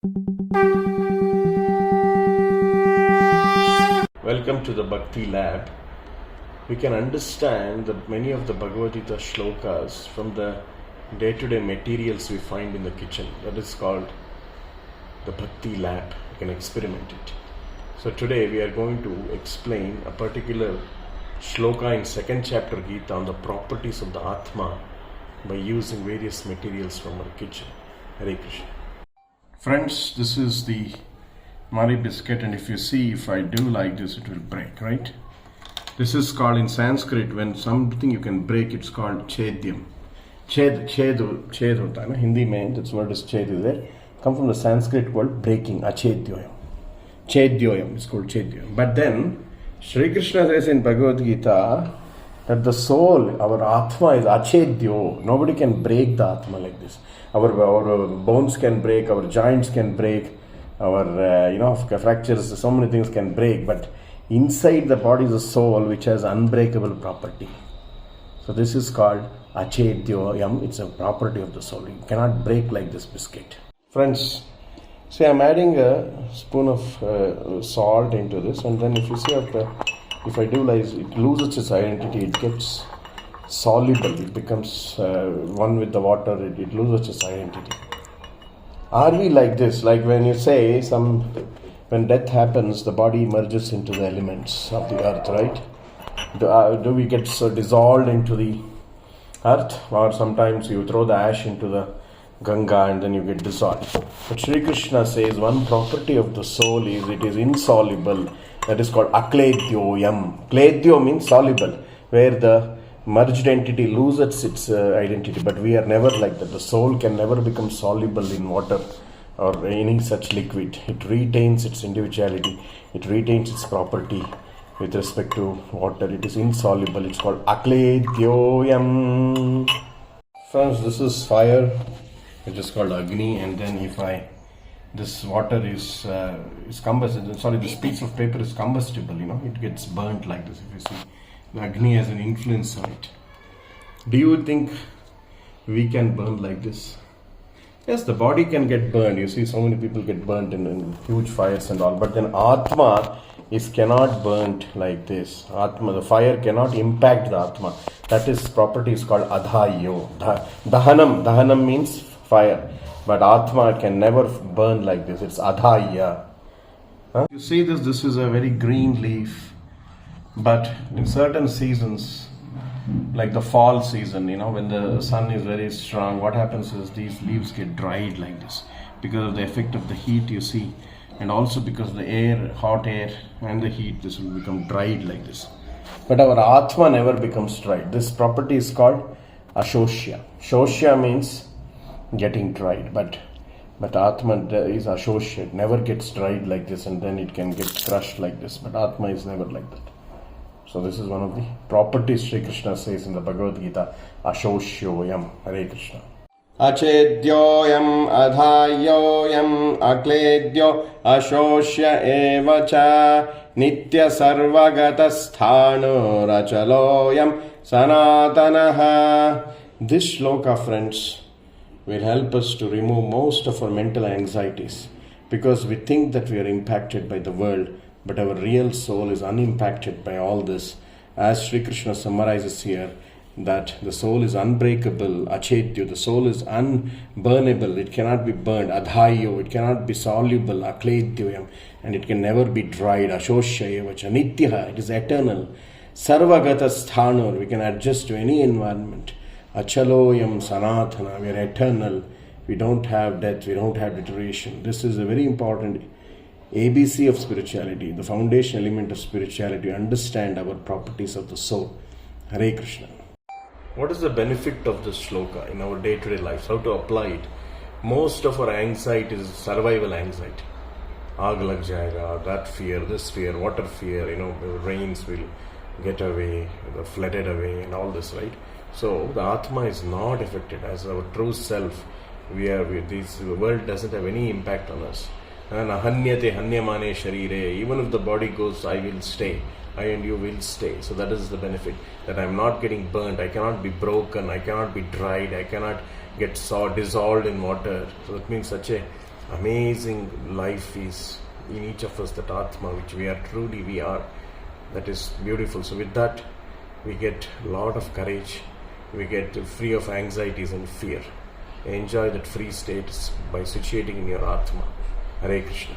Welcome to the Bhakti Lab. We can understand that many of the Bhagavad Gita shlokas from the day-to-day materials we find in the kitchen. That is called the Bhakti Lab. You can experiment it. So today we are going to explain a particular shloka in second chapter Gita on the properties of the Atma by using various materials from our kitchen. Hare Krishna. Friends, this is the Mari biscuit, and if you see, if I do like this, it will break, right? This is called in Sanskrit, when something you can break, it's called chhedyam. Ched hota hai na? Hindi mein, that's word is ched is there. Come from the Sanskrit word breaking, achchhedyo. Chhedyoyam is called chhedyoyam. But then, Sri Krishna says in Bhagavad Gita that the soul, our Atma is achchhedyo. Nobody can break the Atma like this. Our bones can break, our joints can break, our fractures, so many things can break, but inside the body is a soul which has unbreakable property. So this is called achchhedyo. It's a property of the soul. You cannot break like this biscuit. Friends, see, I'm adding a spoon of salt into this, and then if you see if I do like it loses its identity, it gets soluble, it becomes one with the water, it loses its identity. Are we like this? Like when you say when death happens, the body merges into the elements of the earth, right? Do we get so dissolved into the earth? Or sometimes you throw the ash into the Ganga and then you get dissolved. But Sri Krishna says one property of the soul is it is insoluble. That is called akledyo. Akledyo means soluble, where the merged entity loses its identity, but we are never like that. The soul can never become soluble in water or any such liquid. It retains its individuality, it retains its property with respect to water. It is insoluble. It's called akledyo. Friends, this is fire, which is called Agni, and then this water is combustible. Sorry, this piece of paper is combustible, it gets burnt like this. If you see, the Agni has an influence on it. Do you think we can burn like this? Yes, the body can get burned. You see, so many people get burnt in huge fires and all. But then Atma cannot burnt like this. Atma, the fire cannot impact the Atma. That is property is called adāhyo. Dahanam means fire. But Atma can never burn like this. It's adāhya. You see this is a very green leaf. But in certain seasons, like the fall season, when the sun is very strong, what happens is these leaves get dried like this because of the effect of the heat, you see, and also because of the air, hot air and the heat, this will become dried like this. But our Atma never becomes dried. This property is called śhoṣhya. Śhoṣhya means getting dried, but Atma is śhoṣhya. It never gets dried like this, and then it can get crushed like this. But Atma is never like that. So this is one of the properties Sri Krishna says in the Bhagavad Gita, śhoṣhyoyam. Hare Krishna. Achchhedyo adāhyo akledyo śhoṣhya evacha nityaḥ sarva-gataḥ sthāṇur achalo sanātanaḥ. This Sloka, friends, will help us to remove most of our mental anxieties, because we think that we are impacted by the world, but our real soul is unimpacted by all this. As Sri Krishna summarizes here, that the soul is unbreakable, achchhedyo, the soul is unburnable, it cannot be burned, adāhyo, it cannot be soluble, akledyo, and it can never be dried, śhoṣhya evacha, nityaḥ, it is eternal, sarva-gataḥ sthāṇur, we can adjust to any environment, achalo, sanātanaḥ, we are eternal, we don't have death, we don't have deterioration. This is a very important ABC of spirituality, the foundation element of spirituality, understand our properties of the soul. Hare Krishna. What is the benefit of this shloka in our day-to-day lives? How to apply it? Most of our anxiety is survival anxiety. Aag lag jayega, that fear, this fear, water fear, the rains will get away, flooded away, and all this, right? So the Atma is not affected as our true self. This world doesn't have any impact on us. Ahanyate hanyamane sharire. Even if the body goes, I will stay. I and you will stay. So that is the benefit, that I am not getting burnt, I cannot be broken, I cannot be dried, I cannot get dissolved in water. So that means such a amazing life is in each of us, that Atma, which we are truly, we are. That is beautiful. So with that, we get a lot of courage. We get free of anxieties and fear. Enjoy that free state by situating in your Atma. Hare Krishna.